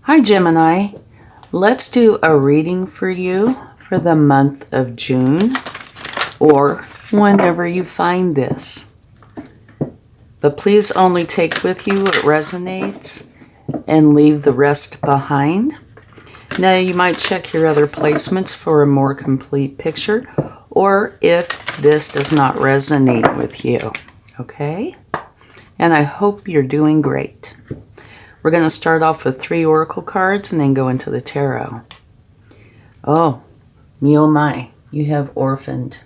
Hi Gemini, let's do a reading for you for the month of June or whenever you find this. But please only take with you what resonates and leave the rest behind. Now you might check your other placements for a more complete picture or if this does not resonate with you, okay? And I hope you're doing great. We're going to start off with 3 oracle cards and then go into the tarot. Oh my, you have orphaned.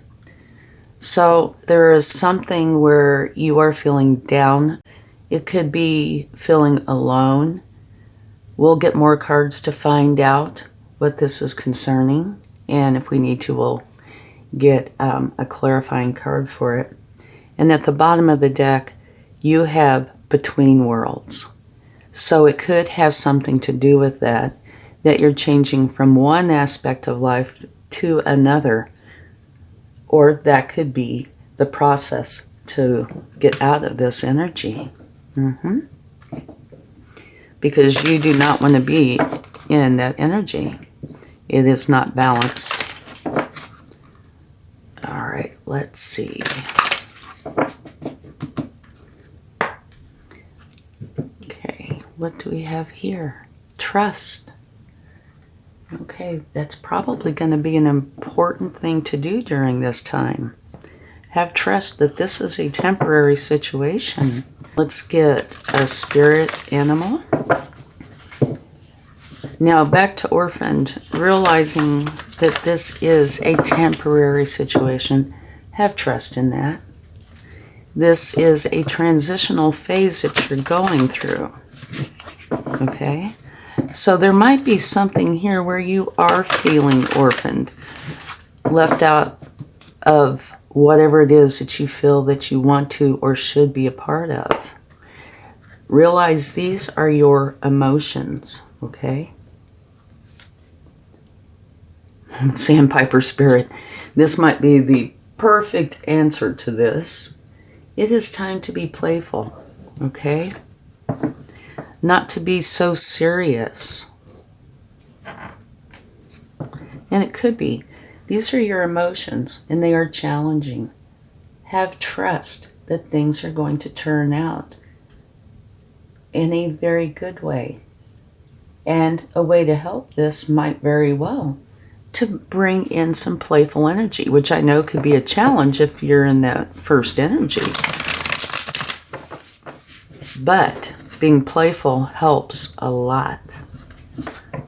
So there is something where you are feeling down. It could be feeling alone. We'll get more cards to find out what this is concerning. And if we need to, we'll get a clarifying card for it. And at the bottom of the deck, you have Between Worlds. So it could have something to do with that you're changing from one aspect of life to another. Or that could be the process to get out of this energy. Because you do not want to be in that energy. It is not balanced. All right, let's see. What do we have here? Trust. Okay, that's probably going to be an important thing to do during this time. Have trust that this is a temporary situation. Let's get a spirit animal. Now back to orphaned, realizing that this is a temporary situation. Have trust in that. This is a transitional phase that you're going through. Okay, so there might be something here where you are feeling orphaned, left out of whatever it is that you feel that you want to or should be a part of. Realize these are your emotions, okay? Sandpiper spirit, this might be the perfect answer to this. It is time to be playful, okay? Not to be so serious. And it could be. These are your emotions and they are challenging. Have trust that things are going to turn out in a very good way. And a way to help this might very well to bring in some playful energy, which I know could be a challenge if you're in that first energy. But being playful helps a lot.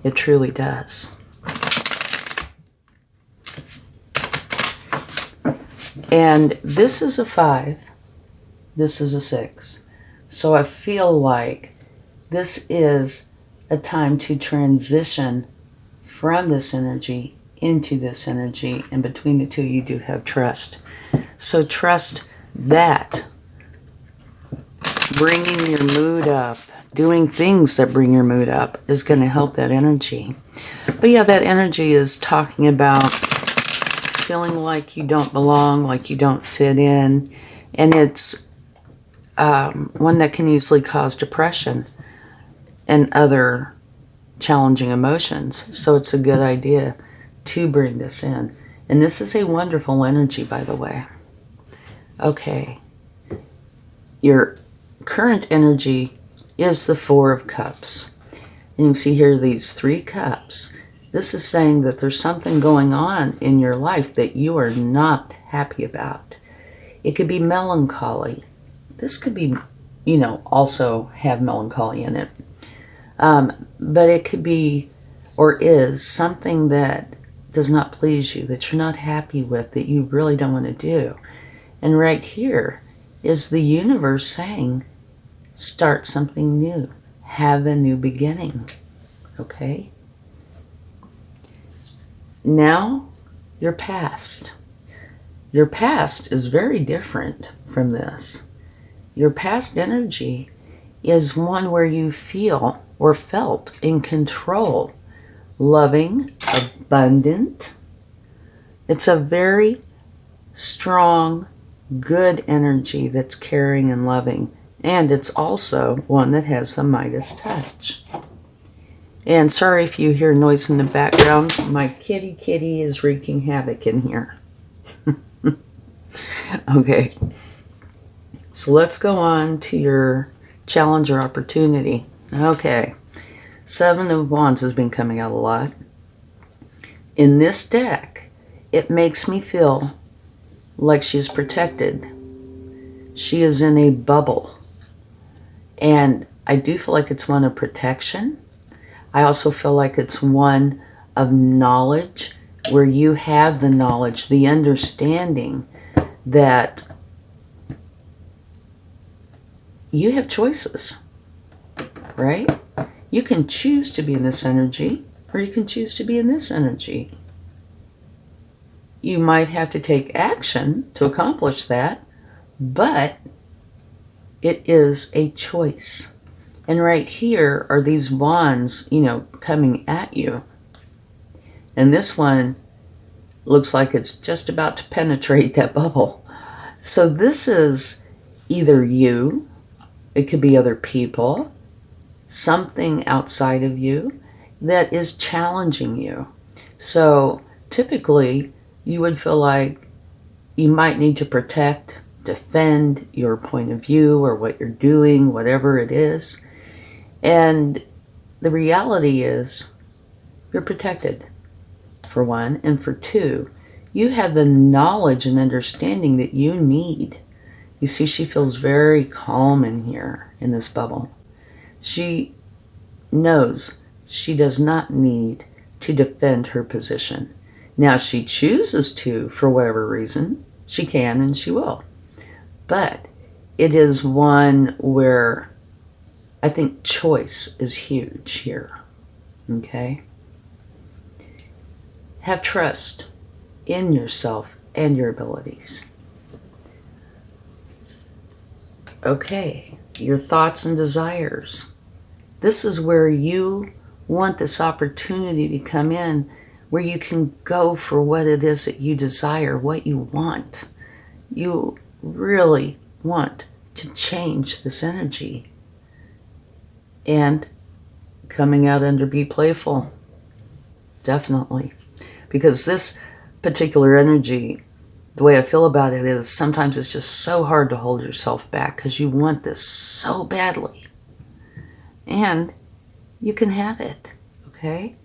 It truly does. And this is a 5. This is a 6. So I feel like this is a time to transition from this energy into this energy. And between the two, you do have trust. So trust that bringing your mood up, doing things that bring your mood up is going to help that energy. But yeah, that energy is talking about feeling like you don't belong, like you don't fit in. And it's one that can easily cause depression and other challenging emotions. So it's a good idea to bring this in. And this is a wonderful energy, by the way. Okay. Your current energy is the 4 of Cups. And you can see here these 3 cups. This is saying that there's something going on in your life that you are not happy about. It could be melancholy. This could be, also have melancholy in it. But it could be, or is, something that does not please you, that you're not happy with, that you really don't want to do. And right here is the universe saying, start something new. Have a new beginning. Okay? Now, your past. Your past is very different from this. Your past energy is one where you feel or felt in control, loving, abundant. It's a very strong, good energy that's caring and loving. And it's also one that has the Midas touch. And sorry if you hear noise in the background. My kitty is wreaking havoc in here. Okay. So let's go on to your challenge or opportunity. Okay. 7 of Wands has been coming out a lot. In this deck, it makes me feel like she's protected. She is in a bubble. And I do feel like it's one of protection. I also feel like it's one of knowledge, where you have the knowledge, the understanding that you have choices, right? You can choose to be in this energy, or you can choose to be in this energy. You might have to take action to accomplish that, but it is a choice. And right here are these wands, coming at you. And this one looks like it's just about to penetrate that bubble. So this is either you, it could be other people, something outside of you that is challenging you. So typically you would feel like you might need to protect, defend your point of view or what you're doing, whatever it is. And the reality is you're protected, for one, and for two, you have the knowledge and understanding that you need. You see, she feels very calm in here in this bubble. She knows she does not need to defend her position. Now, if she chooses to, for whatever reason, she can and she will. But it is one where I think choice is huge here. Okay? Have trust in yourself and your abilities. Okay, your thoughts and desires. This is where you want this opportunity to come in, where you can go for what it is that you desire, what you want. You really want to change this energy. And coming out under Be Playful, definitely. Because this particular energy, the way I feel about it is sometimes it's just so hard to hold yourself back because you want this so badly. And you can have it, okay?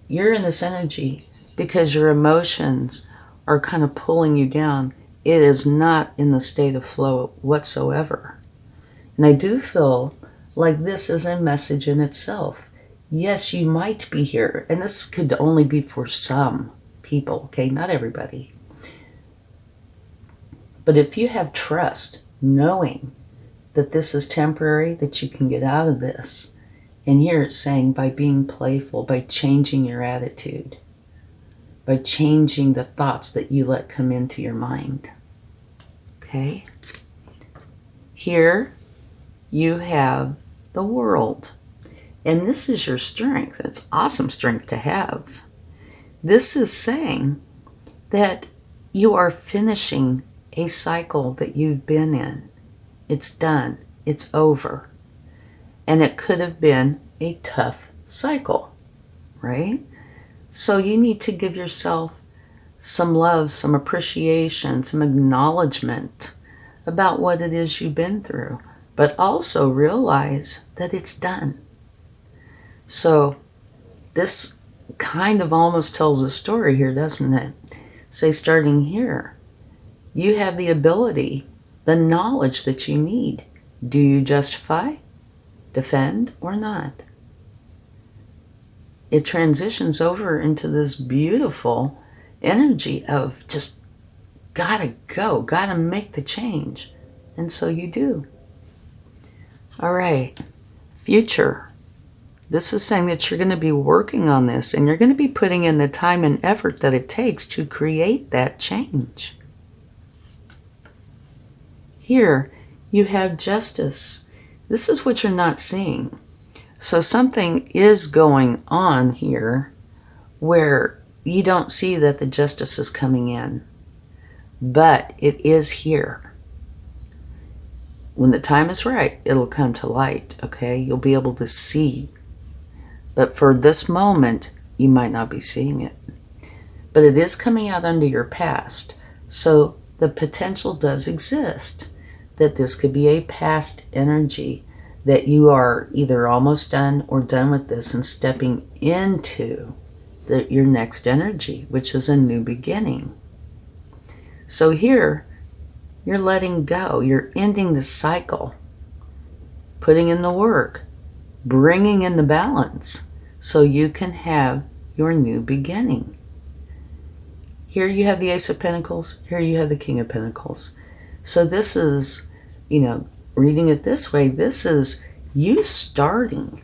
You're in this energy because your emotions are kind of pulling you down. It is not in the state of flow whatsoever. And I do feel like this is a message in itself. Yes, you might be here, and this could only be for some people, okay? Not everybody. But if you have trust, knowing that this is temporary, that you can get out of this, and here it's saying by being playful, by changing your attitude, by changing the thoughts that you let come into your mind, okay? Here you have the World. And this is your strength. It's awesome strength to have. This is saying that you are finishing a cycle that you've been in. It's done. It's over. And it could have been a tough cycle, right? So you need to give yourself some love, some appreciation, some acknowledgement about what it is you've been through. But also realize that it's done. So this kind of almost tells a story here, doesn't it? Say, starting here, you have the ability, the knowledge that you need. Do you justify, defend, or not? It transitions over into this beautiful energy of just gotta go, gotta make the change. And so you do. All right, future. This is saying that you're going to be working on this and you're going to be putting in the time and effort that it takes to create that change. Here, you have justice. This is what you're not seeing. So something is going on here where you don't see that the justice is coming in, but it is here. When the time is right, it'll come to light, okay? You'll be able to see But for this moment, you might not be seeing it. But it is coming out under your past. So the potential does exist that this could be a past energy, that you are either almost done or done with this and stepping into your next energy, which is a new beginning. So here, you're letting go. You're ending the cycle, putting in the work, bringing in the balance so you can have your new beginning. Here you have the Ace of Pentacles. Here you have the King of Pentacles. So this is, reading it this way, this is you starting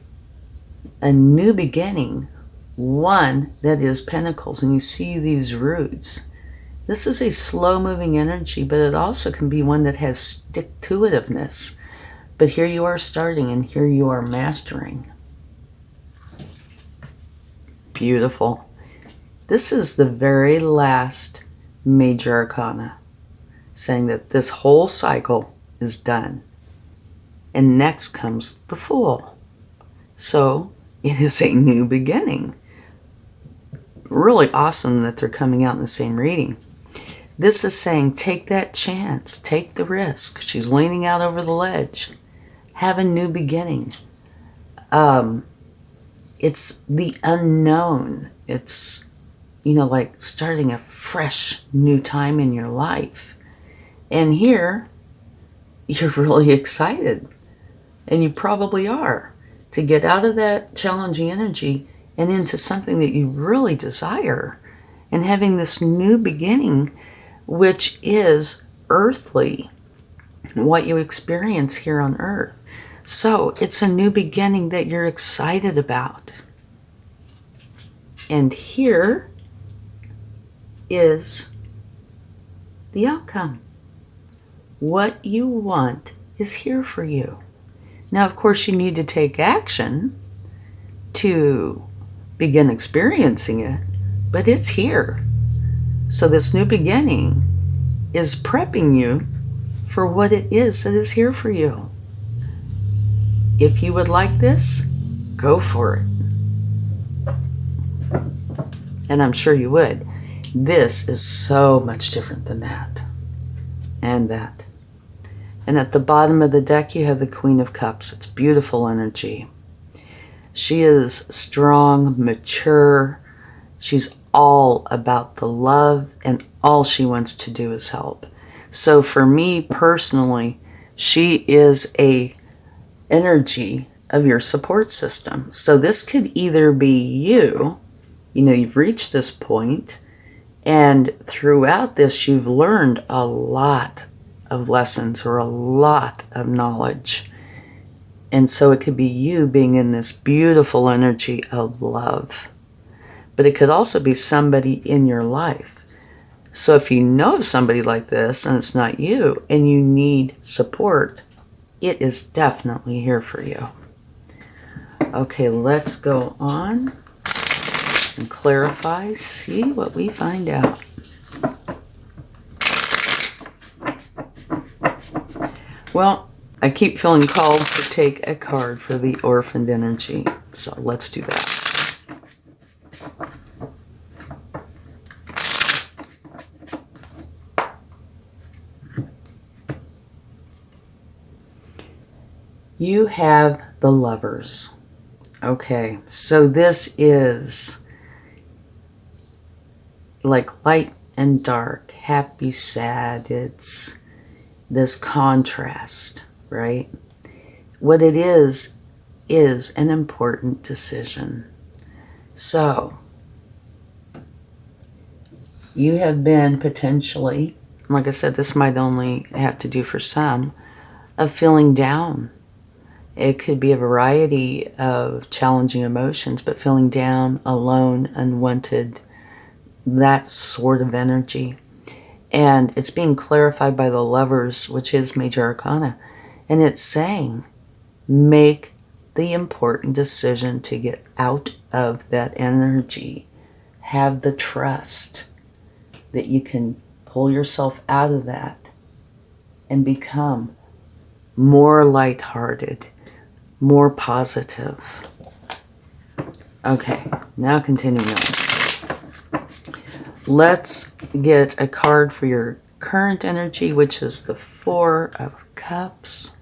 a new beginning, one that is Pentacles, and you see these roots. This is a slow-moving energy, but it also can be one that has stick-to-itiveness. But here you are starting, and here you are mastering. Beautiful. This is the very last major arcana, saying that this whole cycle is done. And next comes the Fool. So it is a new beginning. Really awesome that they're coming out in the same reading. This is saying, take that chance, take the risk. She's leaning out over the ledge. Have a new beginning. It's the unknown. It's, like starting a fresh new time in your life. And here, you're really excited. And you probably are, to get out of that challenging energy and into something that you really desire. And having this new beginning, which is earthly, what you experience here on earth. So it's a new beginning that you're excited about. And here is the outcome. What you want is here for you. Now, of course, you need to take action to begin experiencing it, but it's here. So this new beginning is prepping you for what it is that is here for you. If you would like this, go for it. And I'm sure you would. This is so much different than that and that. And at the bottom of the deck, you have the Queen of Cups. It's beautiful energy. She is strong, mature. She's all about the love, and all she wants to do is help. So for me personally, she is a energy of your support system. So this could either be you, you've reached this point, and throughout this, you've learned a lot of lessons or a lot of knowledge. And so it could be you being in this beautiful energy of love. But it could also be somebody in your life. So if you know of somebody like this and it's not you and you need support, it is definitely here for you. Okay, let's go on and clarify, see what we find out. Well, I keep feeling called to take a card for the orphaned energy. So let's do that. You have the Lovers. Okay, so this is like light and dark, happy, sad. It's this contrast, right? What it is an important decision. So, you have been potentially, like I said, this might only have to do for some, of feeling down. It could be a variety of challenging emotions, but feeling down, alone, unwanted, that sort of energy. And it's being clarified by the Lovers, which is Major Arcana. And it's saying, make the important decision to get out of that energy. Have the trust that you can pull yourself out of that and become more lighthearted, more positive. Okay, now continuing on. Let's get a card for your current energy, which is the Four of Cups.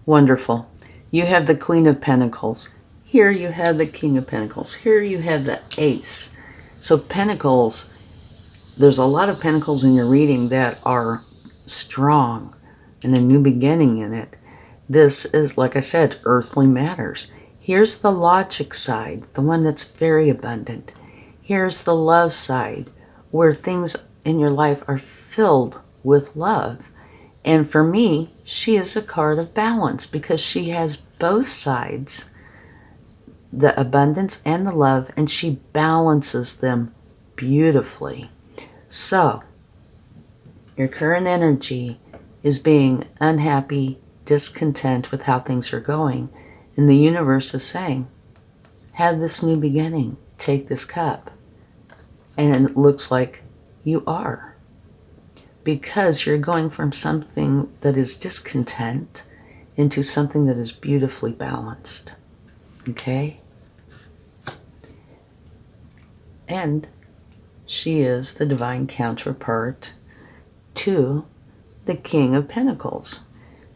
Wonderful. You have the Queen of Pentacles. Here you have the King of Pentacles. Here you have the Ace. So Pentacles, there's a lot of Pentacles in your reading that are strong and a new beginning in it. This is, like I said, earthly matters. Here's the logic side, the one that's very abundant. Here's the love side, where things in your life are filled with love. And for me, she is a card of balance because she has both sides, the abundance and the love, and she balances them beautifully. So, your current energy is being unhappy, discontent with how things are going. And the universe is saying, have this new beginning, take this cup. And it looks like you are. Because you're going from something that is discontent into something that is beautifully balanced. Okay? And she is the divine counterpart to the King of Pentacles.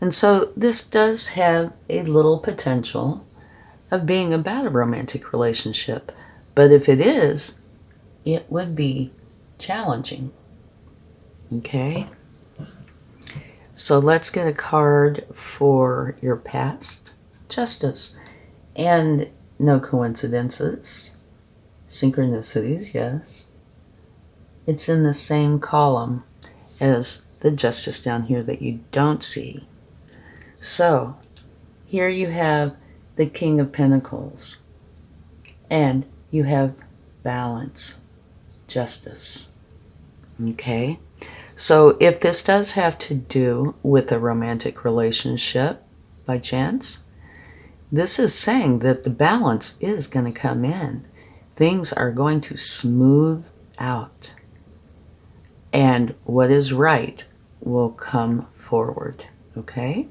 And so this does have a little potential of being about a romantic relationship. But if it is, it would be challenging. Okay? So let's get a card for your past. Justice. And no coincidences. Synchronicities, yes. It's in the same column as the Justice down here that you don't see. So, here you have the King of Pentacles. And you have balance. Justice. Okay? So, if this does have to do with a romantic relationship, by chance, this is saying that the balance is going to come in. Things are going to smooth out. And what is right will come forward. Okay?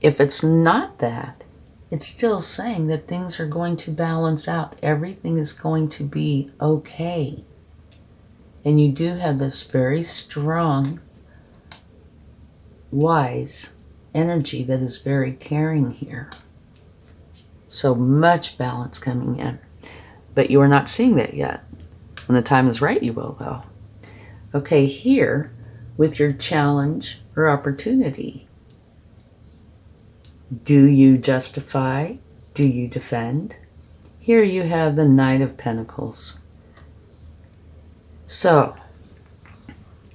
If it's not that, it's still saying that things are going to balance out. Everything is going to be okay. And you do have this very strong, wise energy that is very caring here. So much balance coming in. But you are not seeing that yet. When the time is right, you will, though. Okay, here, with your challenge or opportunity, do you justify? Do you defend? Here you have the Knight of Pentacles. So,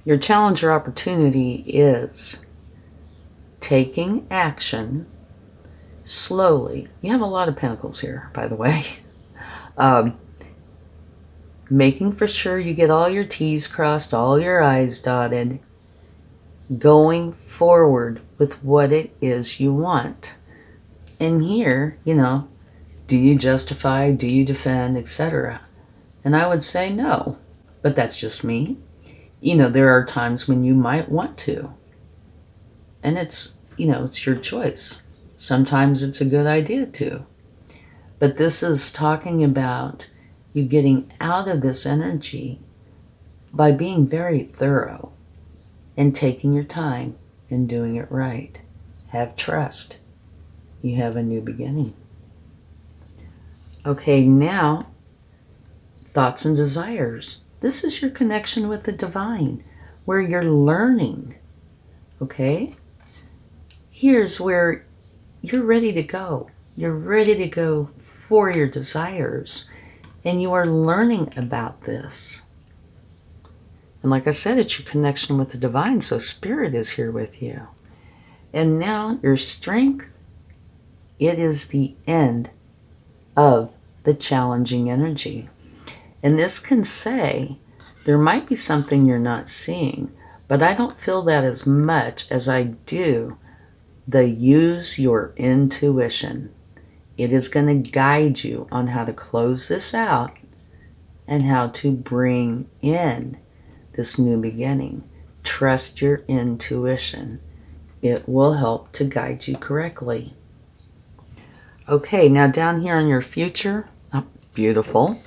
your challenge or opportunity is taking action slowly. You have a lot of Pentacles here, by the way. Making for sure you get all your T's crossed, all your I's dotted, going forward with what it is you want. And here, do you justify, do you defend, etc.? And I would say no, but that's just me. There are times when you might want to. And it's your choice. Sometimes it's a good idea to. But this is talking about you getting out of this energy by being very thorough and taking your time and doing it right. Have trust. You have a new beginning. Okay, now, thoughts and desires. This is your connection with the divine, where you're learning. Okay? Here's where you're ready to go. You're ready to go for your desires. And you are learning about this. And like I said, it's your connection with the divine, so Spirit is here with you. And now your strength, it is the end of the challenging energy. And this can say, there might be something you're not seeing, but I don't feel that as much as I do the use your intuition. It is going to guide you on how to close this out and how to bring in this new beginning. Trust your intuition. It will help to guide you correctly. Okay, now down here in your future, oh, beautiful.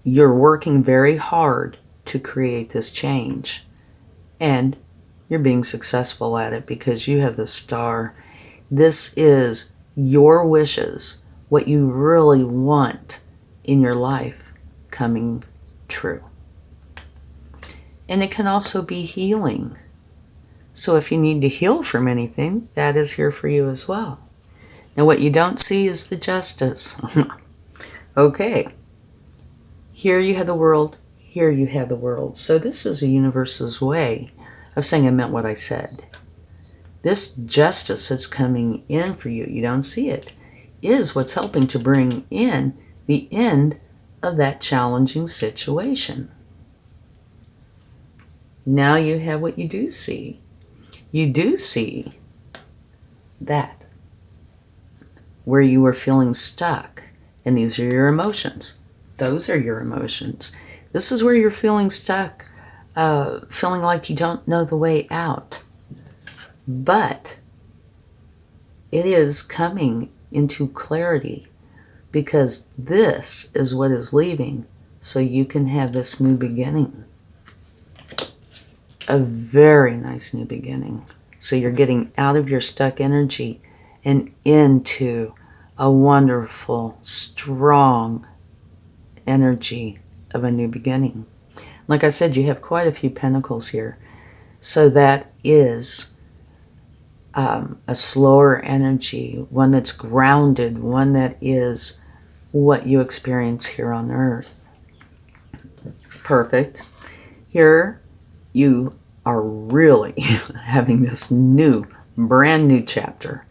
You're working very hard to create this change. And you're being successful at it because you have the star. This is your wishes, what you really want in your life coming true. And it can also be healing. So if you need to heal from anything, that is here for you as well. Now what you don't see is the justice. Okay. Here you have the world. Here you have the world. So this is the universe's way of saying I meant what I said. This justice that's coming in for you, you don't see it, is what's helping to bring in the end of that challenging situation. Now you have what you do see. You do see that where you were feeling stuck, and these are your emotions. Those are your emotions. This is where you're feeling stuck, feeling like you don't know the way out. But it is coming into clarity because this is what is leaving so you can have this new beginning. A very nice new beginning. So you're getting out of your stuck energy and into a wonderful, strong energy of a new beginning. Like I said, you have quite a few pentacles here. So that is a slower energy, one that's grounded, one that is what you experience here on earth. Perfect. Here you are really having this new, brand new chapter.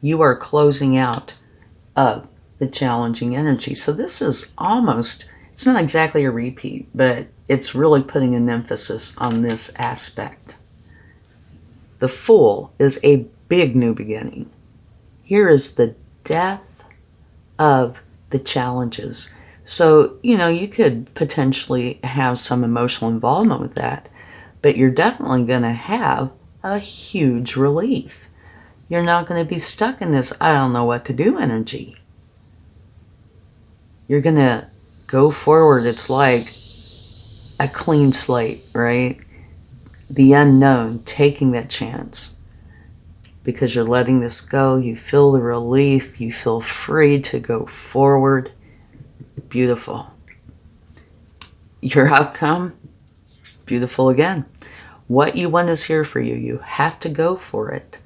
You are closing out of the challenging energy. So this is almost, it's not exactly a repeat, but it's really putting an emphasis on this aspect. The Fool is a big new beginning. Here is the death of the challenges. So, you could potentially have some emotional involvement with that, but you're definitely going to have a huge relief. You're not going to be stuck in this I don't know what to do energy. You're going to go forward. It's like a clean slate, right? The unknown, taking that chance. Because you're letting this go, you feel the relief, you feel free to go forward. Beautiful. Your outcome, beautiful again. What you want is here for you. You have to go for it.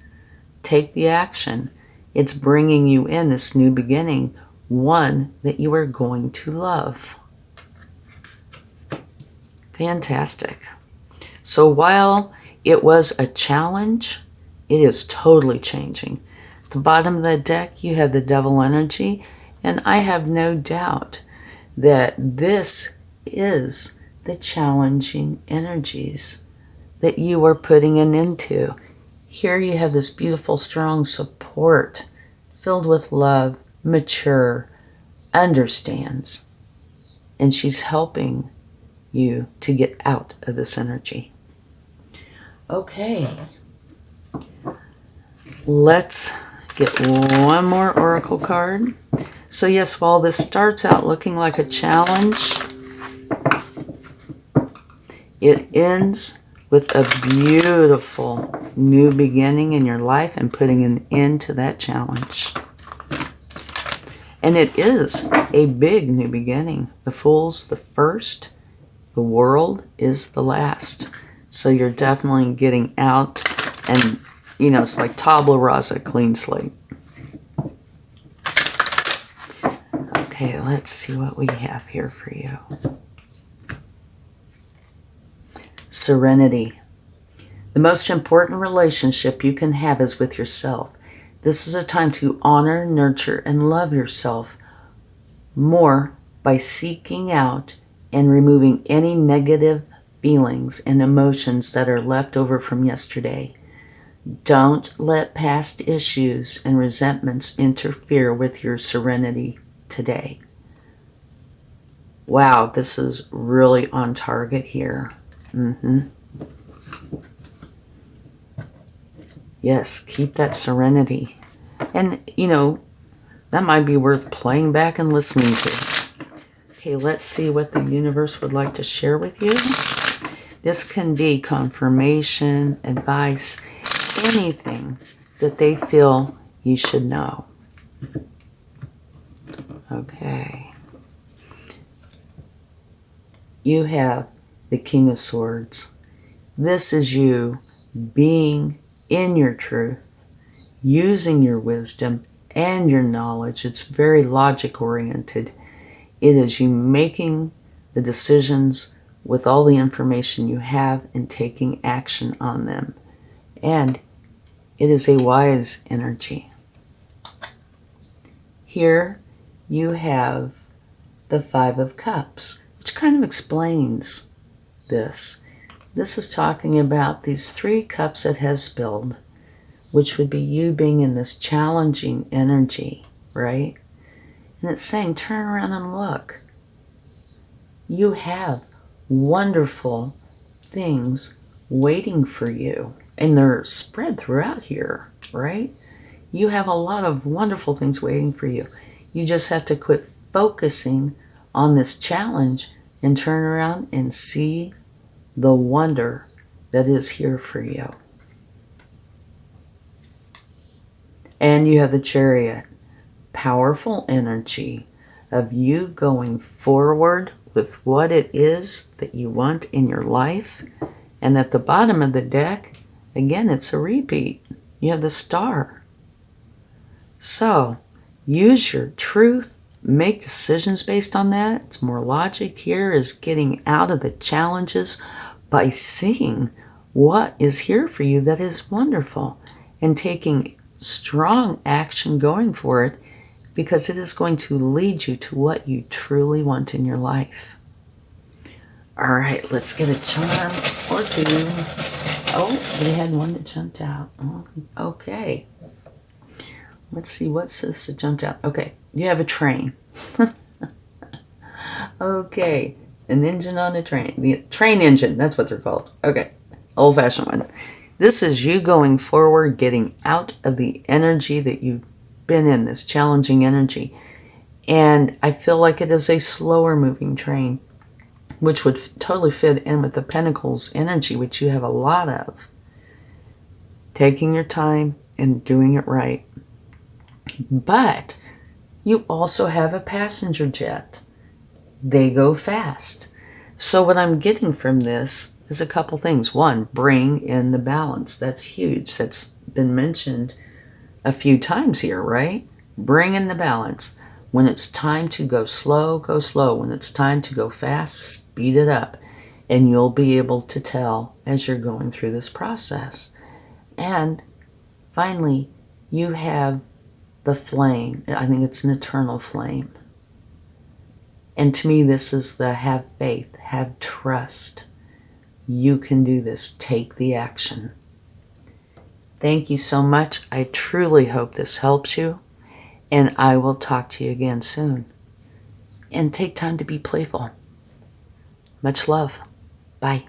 Take the action. It's bringing you in this new beginning, one that you are going to love. Fantastic. So while it was a challenge, it is totally changing. At the bottom of the deck, you have the Devil energy, and I have no doubt that this is the challenging energies that you are putting an end to. Here you have this beautiful, strong support, filled with love, mature, understands, and she's helping you to get out of this energy. Okay. Let's get one more oracle card. So yes, while this starts out looking like a challenge, it ends with a beautiful new beginning in your life and putting an end to that challenge. And it is a big new beginning. The Fool's the first, the World is the last. So you're definitely getting out and, it's like tabula rasa, clean slate. Okay, let's see what we have here for you. Serenity. The most important relationship you can have is with yourself. This is a time to honor, nurture, and love yourself more by seeking out and removing any negative feelings and emotions that are left over from yesterday. Don't let past issues and resentments interfere with your serenity today. Wow, this is really on target here. Yes, keep that serenity. And, that might be worth playing back and listening to. Okay, let's see what the universe would like to share with you. This can be confirmation, advice, anything that they feel you should know. Okay. You have the King of Swords. This is you being in your truth, using your wisdom and your knowledge. It's very logic oriented. It is you making the decisions with all the information you have and taking action on them. And it is a wise energy. Here you have the Five of Cups, which kind of explains this. This is talking about these 3 cups that have spilled, which would be you being in this challenging energy, right? And it's saying, turn around and look. You have wonderful things waiting for you. And they're spread throughout here, right? You have a lot of wonderful things waiting for you. You just have to quit focusing on this challenge and turn around and see the wonder that is here for you. And you have the Chariot. Powerful energy of you going forward with what it is that you want in your life. And at the bottom of the deck, again, it's a repeat. You have the Star. So, use your truth. Make decisions based on that. It's more logic. Here is getting out of the challenges by seeing what is here for you that is wonderful and taking strong action going for it, because it is going to lead you to what you truly want in your life. All right, let's get a charm or 2. Oh, we had one that jumped out. Oh, okay. Let's see, what's this that jumped out? Okay, you have a train. Okay, an engine on the train. The train engine, that's what they're called. Okay, old-fashioned one. This is you going forward, getting out of the energy that you've been in, this challenging energy. And I feel like it is a slower moving train, which would totally fit in with the Pentacles energy, which you have a lot of. Taking your time and doing it right. But you also have a passenger jet. They go fast. So what I'm getting from this is a couple things. One, bring in the balance. That's huge. That's been mentioned a few times here, right? Bring in the balance. When it's time to go slow, go slow. When it's time to go fast, speed it up. And you'll be able to tell as you're going through this process. And finally, you have the flame. I think it's an eternal flame. And to me, this is the have faith, have trust. You can do this. Take the action. Thank you so much. I truly hope this helps you. And I will talk to you again soon. And take time to be playful. Much love. Bye.